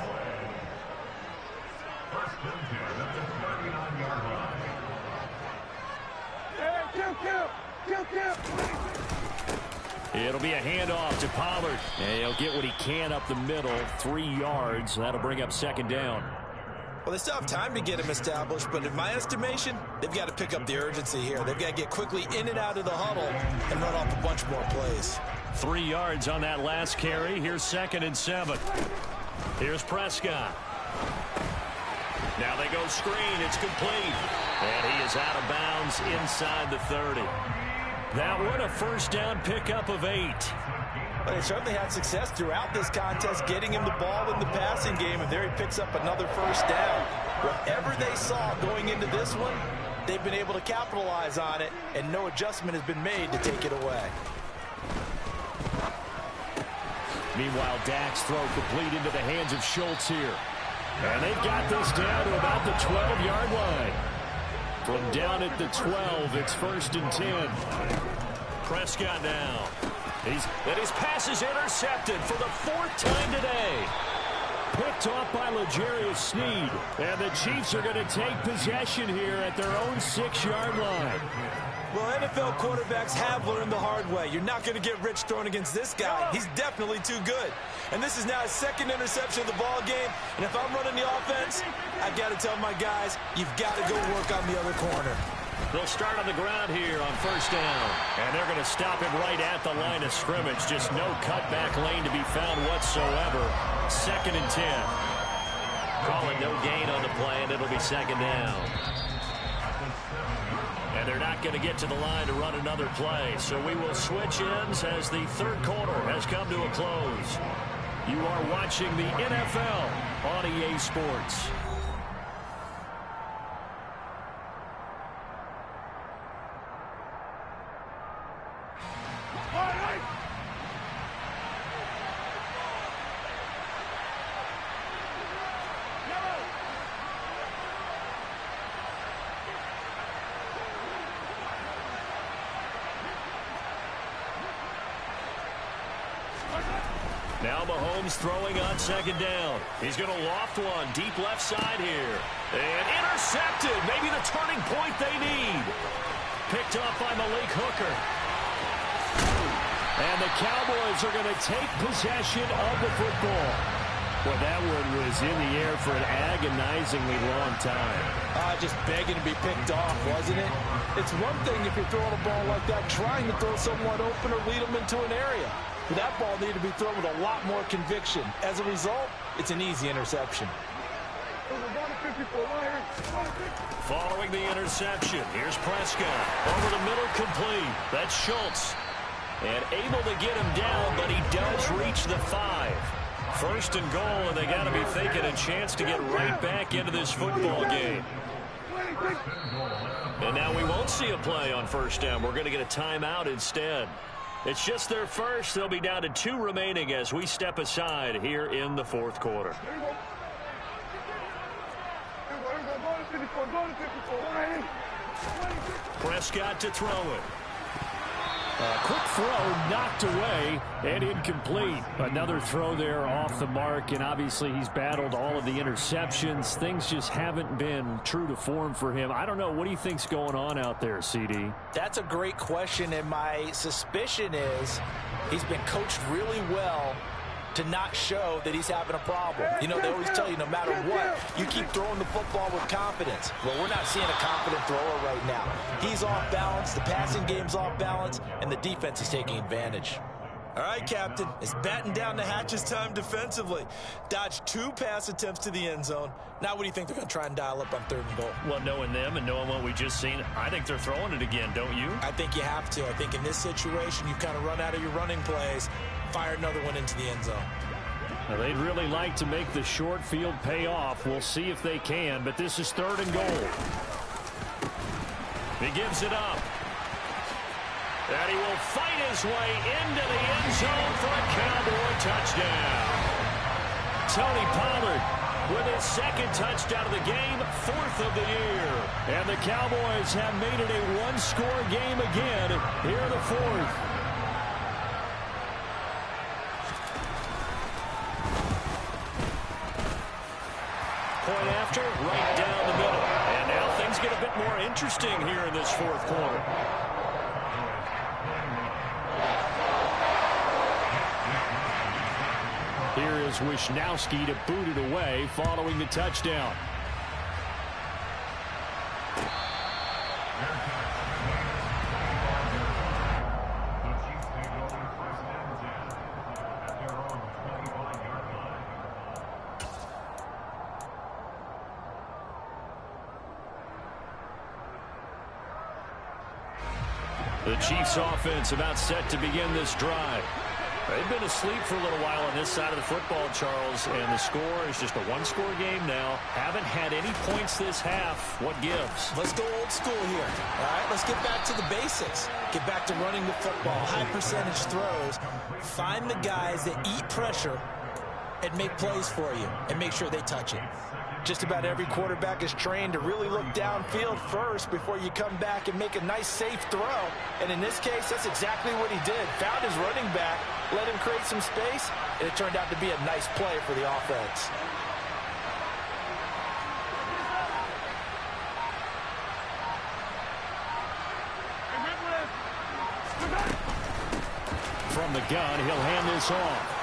It'll be a handoff to Pollard. And he'll get what he can up the middle, 3 yards. That'll bring up second down.
Well, they still have time to get him established, but in my estimation, they've got to pick up the urgency here. They've got to get quickly in and out of the huddle and run off a bunch more plays.
3 yards on that last carry. Here's 2nd and 7. Here's Prescott. Now they go screen. It's complete. And he is out of bounds inside the 30. That one a first down pickup of 8.
But they certainly had success throughout this contest getting him the ball in the passing game, and there he picks up another first down. Whatever they saw going into this one, they've been able to capitalize on it, and no adjustment has been made to take it away.
Meanwhile, Dak's throw complete into the hands of Schultz here. And they've got this down to about the 12-yard line. From down at the 12, it's 1st and 10. Prescott now. His pass is intercepted for the 4th time today. Picked off by L'Jarius Sneed. And the Chiefs are going to take possession here at their own 6-yard line.
Well, NFL quarterbacks have learned the hard way. You're not going to get rich throwing against this guy. He's definitely too good. And this is now his 2nd interception of the ball game. And if I'm running the offense, I've got to tell my guys, you've got to go work on the other corner.
They'll start on the ground here on first down. And they're going to stop him right at the line of scrimmage. Just no cutback lane to be found whatsoever. 2nd and 10. Call it no gain on the play, and it'll be 2nd down. And they're not going to get to the line to run another play. So we will switch ends as the 3rd quarter has come to a close. You are watching the NFL on EA Sports. Now Mahomes throwing on 2nd down. He's going to loft one deep left side here. And intercepted. Maybe the turning point they need. Picked off by Malik Hooker. And the Cowboys are going to take possession of the football. Well, that one was in the air for an agonizingly long time.
Just begging to be picked off, wasn't it? It's one thing if you're throwing a ball like that, trying to throw someone open or lead them into an area. But that ball needed to be thrown with a lot more conviction. As a result, it's an easy interception.
Following the interception, here's Prescott. Over the middle, complete. That's Schultz. And able to get him down, but he does reach the 5. 1st and goal, and they got to be thinking a chance to get right back into this football game. And now we won't see a play on first down. We're going to get a timeout instead. It's just their first. They'll be down to 2 remaining as we step aside here in the 4th quarter. Prescott to throw it. Quick throw knocked away and incomplete. Another throw there off the mark, and obviously he's battled all of the interceptions. Things just haven't been true to form for him. I don't know. What do you think's going on out there, CD?
That's a great question, and my suspicion is he's been coached really well to not show that he's having a problem. You know, they always tell you no matter what, you keep throwing the football with confidence. Well, we're not seeing a confident thrower right now. He's off balance, the passing game's off balance, and the defense is taking advantage. All right, Captain, it's batten down the hatches time defensively. Dodged 2 pass attempts to the end zone. Now what do you think they're going to try and dial up on 3rd and goal?
Well, knowing them and knowing what we just seen, I think they're throwing it again, don't you?
I think you have to. I think in this situation, you've kind of run out of your running plays. Fire another one into the end zone.
Well, they'd really like to make the short field pay off. We'll see if they can, but this is 3rd and goal. He gives it up. And he will fight his way into the end zone for a Cowboy touchdown. Tony Pollard with his 2nd touchdown of the game, 4th of the year. And the Cowboys have made it a one-score game again here in the 4th. Point after, right down the middle. And now things get a bit more interesting here in this 4th quarter. Here is Wisnowski to boot it away following the touchdown. The Chiefs offense about set to begin this drive. They've been asleep for a little while on this side of the football, Charles, and the score is just a one-score game now. Haven't had any points this half. What gives?
Let's go old school here. All right, let's get back to the basics. Get back to running the football, high percentage throws. Find the guys that eat pressure and make plays for you and make sure they touch it.
Just about every quarterback is trained to really look downfield first before you come back and make a nice, safe throw. And in this case, that's exactly what he did. Found his running back, let him create some space, and it turned out to be a nice play for the offense.
From the gun, he'll hand this off.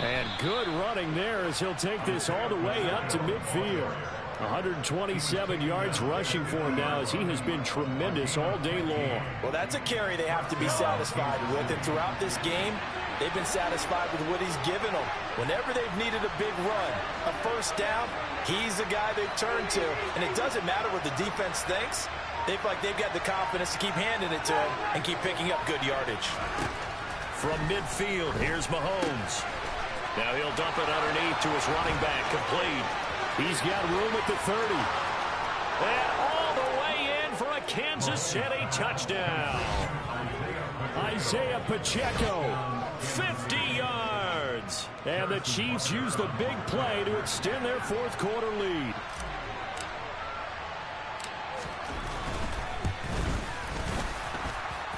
And good running there as he'll take this all the way up to midfield. 127 yards rushing for him now as he has been tremendous all day long.
Well, that's a carry they have to be satisfied with. And throughout this game, they've been satisfied with what he's given them. Whenever they've needed a big run, a first down, he's the guy they've turned to. And it doesn't matter what the defense thinks. They feel like they've got the confidence to keep handing it to him and keep picking up good yardage.
From midfield, here's Mahomes. Now he'll dump it underneath to his running back, complete. He's got room at the 30. And all the way in for a Kansas City touchdown. Isaiah Pacheco, 50 yards. And the Chiefs use the big play to extend their 4th quarter lead.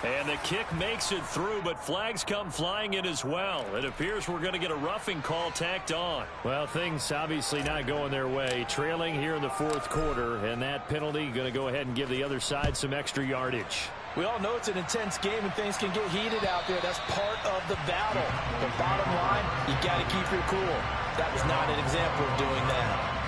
And the kick makes it through, but flags come flying in as well. It appears we're going to get a roughing call tacked on. Well, things obviously not going their way. Trailing here in the 4th quarter, and that penalty going to go ahead and give the other side some extra yardage.
We all know it's an intense game and things can get heated out there. That's part of the battle. But bottom line, you got to keep your cool. That was not an example of doing that.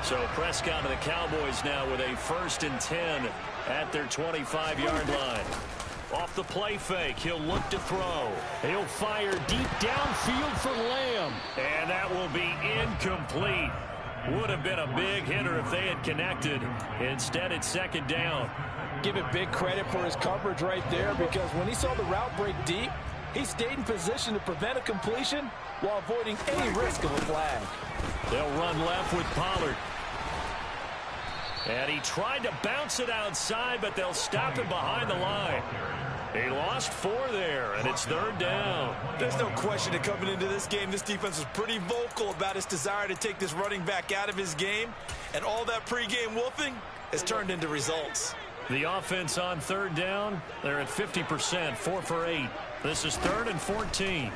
So Prescott and the Cowboys now with a 1st and 10 at their 25-yard line. Off the play fake, he'll look to throw. He'll fire deep downfield for Lamb. And that will be incomplete. Would have been a big hitter if they had connected. Instead, it's 2nd down.
Give it big credit for his coverage right there, because when he saw the route break deep, he stayed in position to prevent a completion while avoiding any risk of a flag.
They'll run left with Pollard. And he tried to bounce it outside, but they'll stop him behind the line. He lost 4 there, and it's 3rd down.
There's no question that coming into this game, this defense was pretty vocal about its desire to take this running back out of his game. And all that pregame wolfing has turned into results.
The offense on 3rd down, they're at 50%, 4 for 8. This is 3rd and 14.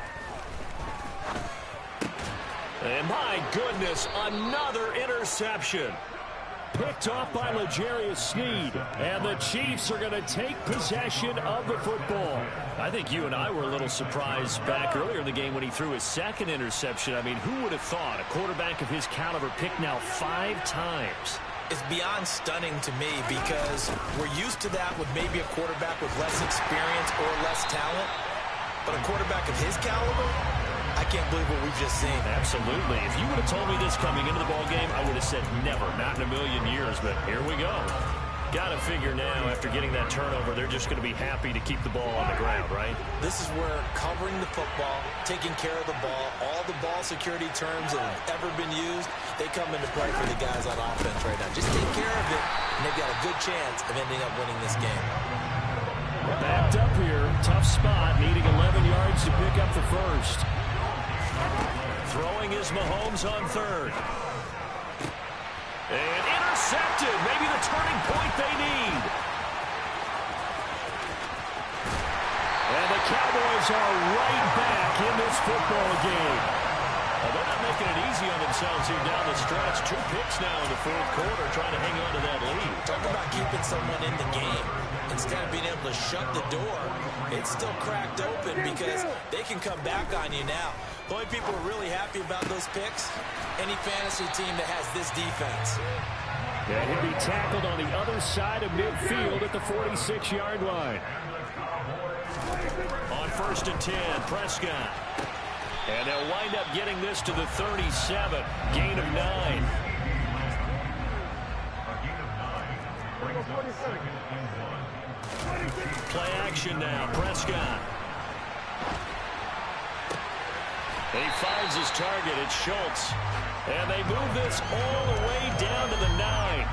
And my goodness, another interception. Picked off by L'Jarius Sneed. And the Chiefs are going to take possession of the football. I think you and I were a little surprised back earlier in the game when he threw his 2nd interception. I mean, who would have thought a quarterback of his caliber picked now 5 times?
It's beyond stunning to me, because we're used to that with maybe a quarterback with less experience or less talent. But a quarterback of his caliber, I can't believe what we've just seen.
Absolutely. If you would have told me this coming into the ball game, I would have said never, not in a million years, but here we go. Got to figure now, after getting that turnover, they're just going to be happy to keep the ball on the ground, right?
This is where covering the football, taking care of the ball, all the ball security terms that have ever been used, they come into play for the guys on offense right now. Just take care of it, and they've got a good chance of ending up winning this game.
Backed up here. Tough spot. Needing 11 yards to pick up the first.
Throwing is Mahomes on third. And intercepted. Maybe the turning point they need.
And the Cowboys are right back in this football game.
Well, they're not making it easy on themselves here down the stretch. 2 picks now in the fourth quarter, trying to hang on to that lead.
Talk about keeping someone in the game. Instead of being able to shut the door, it's still cracked open because they can come back on you now. The only people who are really happy about those picks, any fantasy team that has this defense.
Yeah, he'll be tackled on the other side of midfield at the 46-yard line.
On 1st and 10, Prescott. And they'll wind up getting this to the 37. Gain of 9. Play action now. Prescott. And he finds his target. It's Schultz. And they move this all the way down to the 9.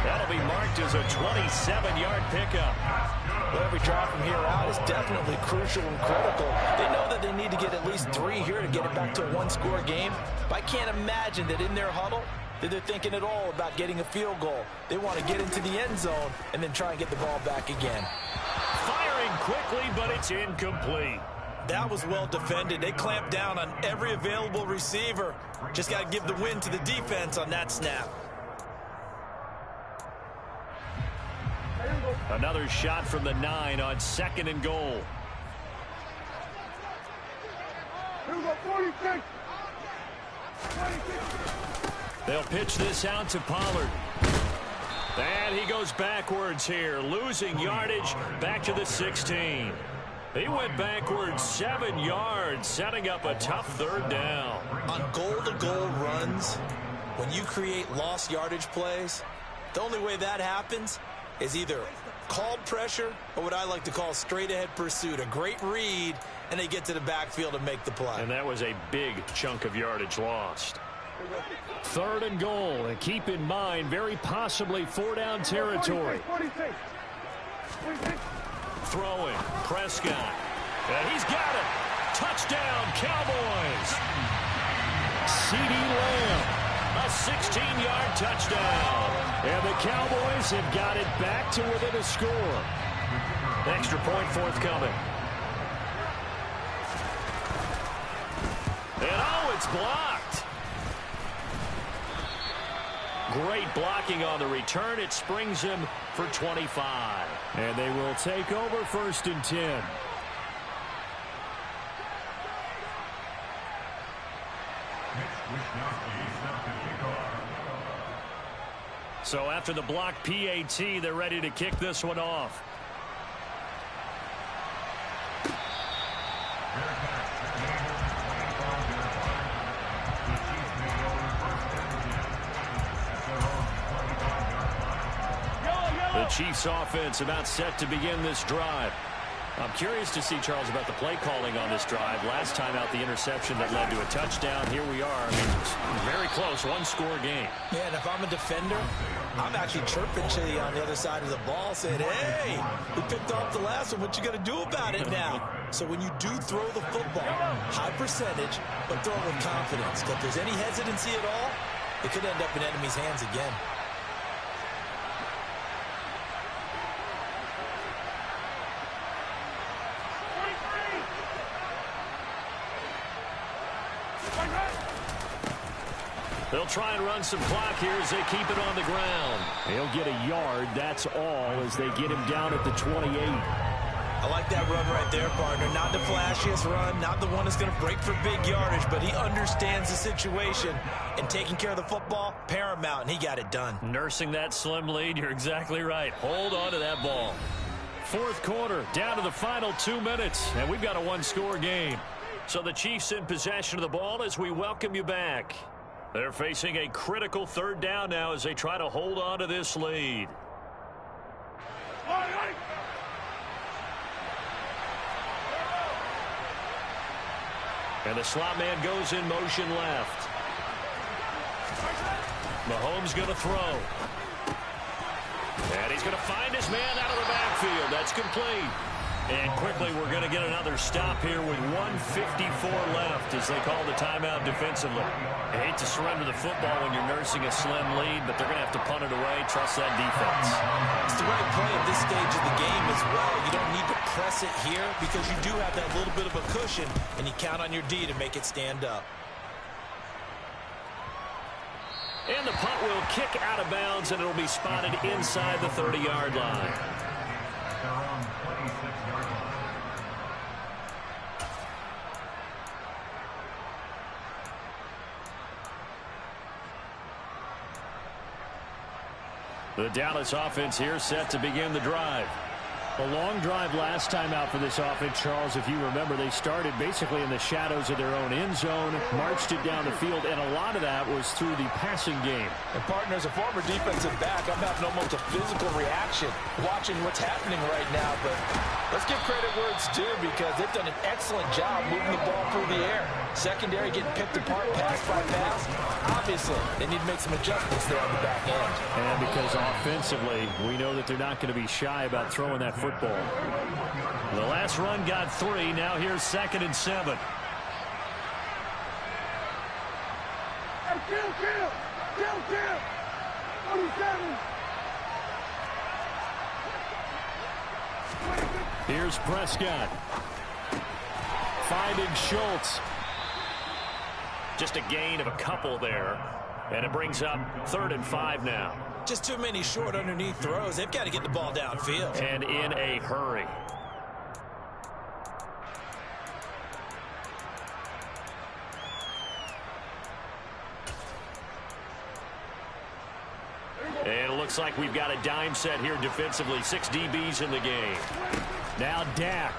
That'll be marked as a 27-yard pickup.
Well, every drive from here out is definitely crucial and critical. They know that they need to get at least 3 here to get it back to a one-score game. But I can't imagine that in their huddle that they're thinking at all about getting a field goal. They want to get into the end zone and then try and get the ball back again.
Firing quickly, but it's incomplete.
That was well defended. They clamped down on every available receiver. Just got to give the win to the defense on that snap.
Another shot from the 9 on 2nd and goal. They'll pitch this out to Pollard. And he goes backwards here, losing yardage back to the 16. He went backwards 7 yards, setting up a tough 3rd down.
On goal-to-goal runs, when you create lost yardage plays, the only way that happens is either called pressure or what I like to call straight-ahead pursuit. A great read, and they get to the backfield and make the play.
And that was a big chunk of yardage lost.
3rd and goal, and keep in mind, very possibly 4-down territory.
Throwing, Prescott. And he's got it. Touchdown, Cowboys.
CeeDee Lamb.
A 16-yard touchdown.
And the Cowboys have got it back to within a score.
Extra point forthcoming. And oh, it's blocked. Great blocking on the return. It springs him for 25.
And they will take over 1st and 10.
So after the block PAT, they're ready to kick this one off. The Chiefs offense about set to begin this drive. I'm curious to see, Charles, about the play calling on this drive. Last time out, the interception that led to a touchdown. Here we are. I mean, very close, one-score game.
Yeah, and if I'm a defender, I'm actually chirping Chili on the other side of the ball, saying, hey, we picked off the last one. What you going to do about it now? So when you do throw the football, high percentage, but throw it with confidence. If there's any hesitancy at all, it could end up in enemy's hands again.
They'll try and run some clock here as they keep it on the ground.
He'll get a yard, that's all, as they get him down at the 28.
I like that run right there, partner. Not the flashiest run, not the one that's going to break for big yardage, but he understands the situation, and taking care of the football, paramount, and he got it done.
Nursing that slim lead, you're exactly right. Hold on to that ball.
4th quarter, down to the final 2 minutes, and we've got a one-score game. So the Chiefs in possession of the ball as we welcome you back. They're facing a critical third down now as they try to hold on to this lead. And the slot man goes in motion left. Mahomes going to throw. And he's going to find his man out of the backfield. That's complete. And quickly we're going to get another stop here with 1:54 left as they call the timeout defensively. I hate to surrender the football when you're nursing a slim lead, but they're going to have to punt it away. Trust that defense.
It's the right play at this stage of the game as well. You don't need to press it here because you do have that little bit of a cushion, and you count on your D to make it stand up.
And the punt will kick out of bounds, and it'll be spotted inside the 30-yard line. The Dallas offense here set to begin the drive.
A long drive last time out for this offense, Charles. If you remember, they started basically in the shadows of their own end zone, marched it down the field, and a lot of that was through the passing game.
And partner, as a former defensive back, I'm having almost a physical reaction watching what's happening right now. But let's give credit where it's due because they've done an excellent job moving the ball through the air. Secondary getting picked apart pass by pass. Obviously, they need to make some adjustments there on the back end.
And because offensively, we know that they're not going to be shy about throwing that football.
The last run got 3. Now here's 2nd and 7.
Hey, kill! 47!
Here's Prescott. Finding Schultz.
Just a gain of a couple there. And it brings up 3rd and 5 now.
Just too many short underneath throws. They've got to get the ball downfield.
And in a hurry. And it looks like we've got a dime set here defensively. 6 DBs in the game.
Now Dak.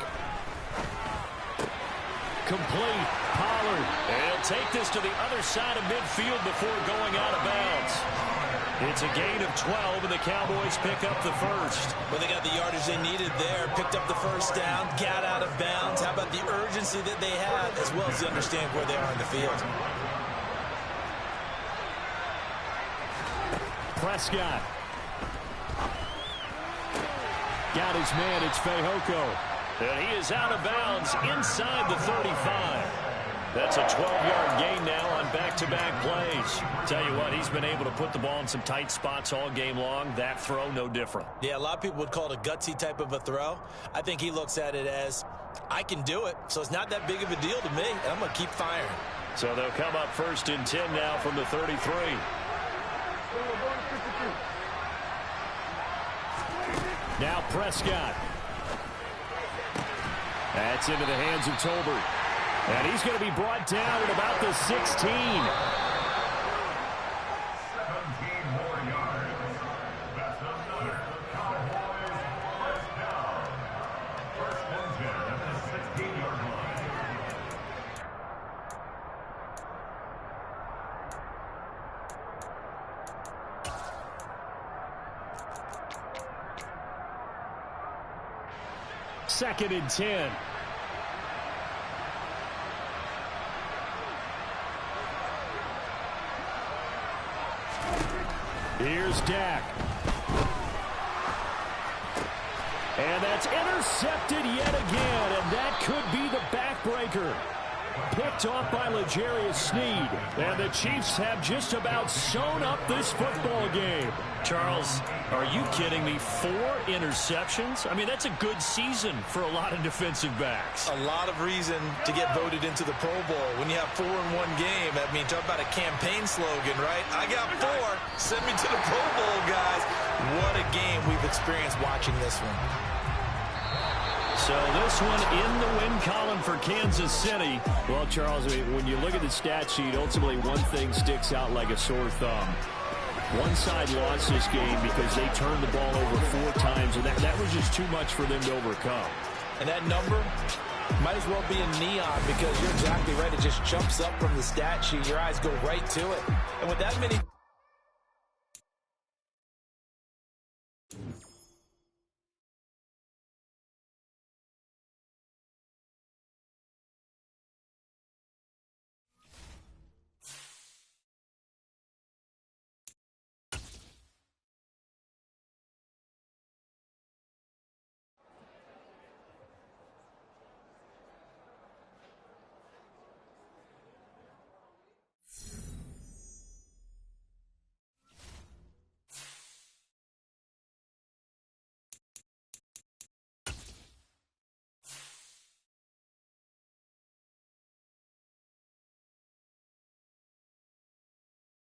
Complete. Pollard.
And he'll take this to the other side of midfield before going out of bounds. It's a gain of 12, and the Cowboys pick up the first.
Well, they got the yardage they needed there. Picked up the first down, got out of bounds. How about the urgency that they had, as well as they understand where they are in the field.
Prescott. Got his man. It's Fehoko.
And he is out of bounds inside the 35. That's a 12-yard gain now on back-to-back plays. Tell you what, he's been able to put the ball in some tight spots all game long. That throw, no different.
Yeah, a lot of people would call it a gutsy type of a throw. I think he looks at it as, I can do it, so it's not that big of a deal to me, and I'm going to keep firing.
So they'll come up 1st and 10 now from the 33.
Now Prescott. That's into the hands of Tolbert. And he's going to be brought down at about the 16.
17 more yards. That's another Cowboys first down. 1st and 10 at the 16-yard line.
Second and 10. Here's Dak. And that's intercepted yet again, and that could be the backbreaker. Picked off by L'Jarius Sneed. And the Chiefs have just about sewn up this football game.
Charles, are you kidding me? 4 interceptions? I mean, that's a good season for a lot of defensive backs.
A lot of reason to get voted into the Pro Bowl. When you have 4 in one game, I mean, talk about a campaign slogan, right? I got 4. Send me to the Pro Bowl, guys. What a game we've experienced watching this one.
So this one in the win column for Kansas City.
Well, Charles, when you look at the stat sheet, ultimately one thing sticks out like a sore thumb. One side lost this game because they turned the ball over 4 times, and that was just too much for them to overcome.
And that number Might as well be in neon because you're exactly right. It just jumps up from the stat sheet. Your eyes go right to it. And with that many